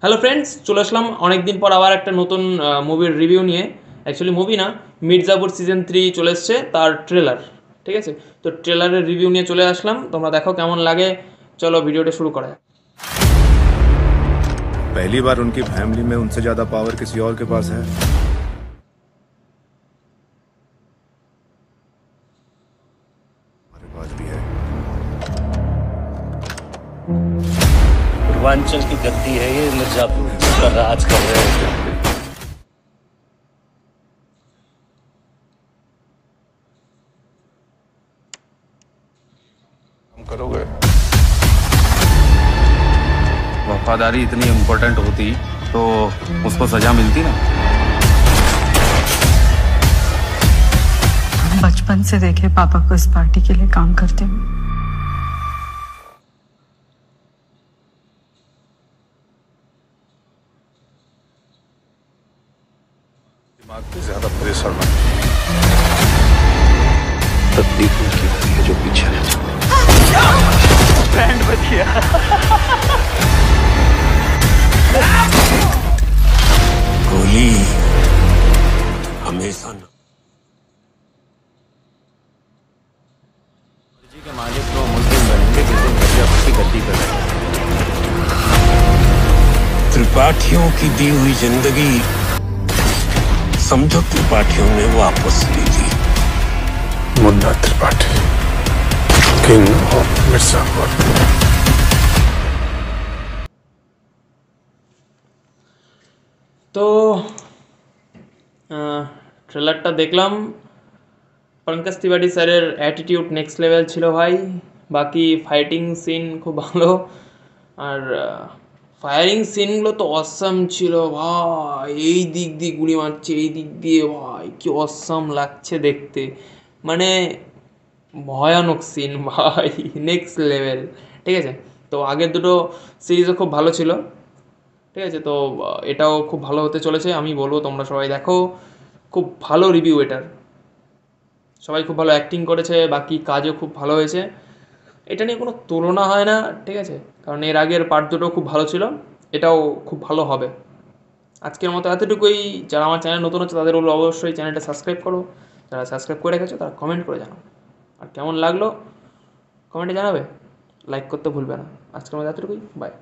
Hello friends, চলে আসলাম অনেকদিন পর আবার একটা নতুন মুভির রিভিউ নিয়ে। অ্যাকচুয়ালি মুভি না, মির্জাপুর সিজন 3 চলে এসছে, তার ট্রেলার। ঠিক আছে, তো ট্রেলারের রিভিউ নিয়ে চলে আসলাম। তোমরা দেখো কেমন লাগে। চলো ভিডিওটা শুরু করা যাক। पहली बार उनकी फैमिली में उनसे ज्यादा पावर किसी और के पास है। हमारे पास भी है। पूर्वांचल की गद्दी है ये, मिर्जापुर पर राज कर रहे हैं। करोगे? वफादारी इतनी इम्पोर्टेंट होती तो उसको सजा मिलती ना। बचपन से देखे पापा को इस पार्टी के लिए काम करते हुए। दिमाग पे ज्यादा प्रेशर ना। तकलीफ उनकी होती है जो पीछे रह जाते हैं। गोली हमेशा न जी के मालिक तो मुस्लिम बनेंगे जिस दिन मिर्जापुर की गद्दी पर बैठे। त्रिपाठियों की दी हुई जिंदगी समझो त्रिपाठियों ने वापस ली थी। Munna Tripathi, king of Mirzapur. তো ট্রেলারটা দেখলাম। পঙ্কজ ত্রিপাঠী স্যারের অ্যাটিটিউড নেক্সট লেভেল ছিল ভাই। বাকি ফাইটিং সিন খুব ভালো, আর ফায়ারিং সিনগুলো তো অসাম ছিল ভাই। এই দিক দিয়ে গুলি মারছে, এই দিক দিয়ে, ভাই কি অসাম লাগছে দেখতে। মানে ভয়ানক সিন ভাই, নেক্সট লেভেল। ঠিক আছে, তো আগের দুটো সিরিজও খুব ভালো ছিল। ঠিক আছে, তো এটাও খুব ভালো হতে চলেছে। আমি বলবো তোমরা সবাই দেখো, খুব ভালো রিভিউ এটার। সবাই খুব ভালো অ্যাক্টিং করেছে, বাকি কাজও খুব ভালো হয়েছে। এটা নিয়ে কোনো তুলনা হয় না। ঠিক আছে, কারণ এর আগের পার্ট দুটো খুব ভালো ছিল, এটাও খুব ভালো হবে। আজকের মতো এতটুকুই। যারা আমার চ্যানেল নতুন হচ্ছে তাদের বলবো অবশ্যই চ্যানেলটা সাবস্ক্রাইব করো। যারা সাবস্ক্রাইব করে রেখেছো তারা কমেন্ট করে জানাও, আর কেমন লাগলো কমেন্টে জানাবে। লাইক করতে ভুলবে না। আজকের মতো এতটুকুই, বাই।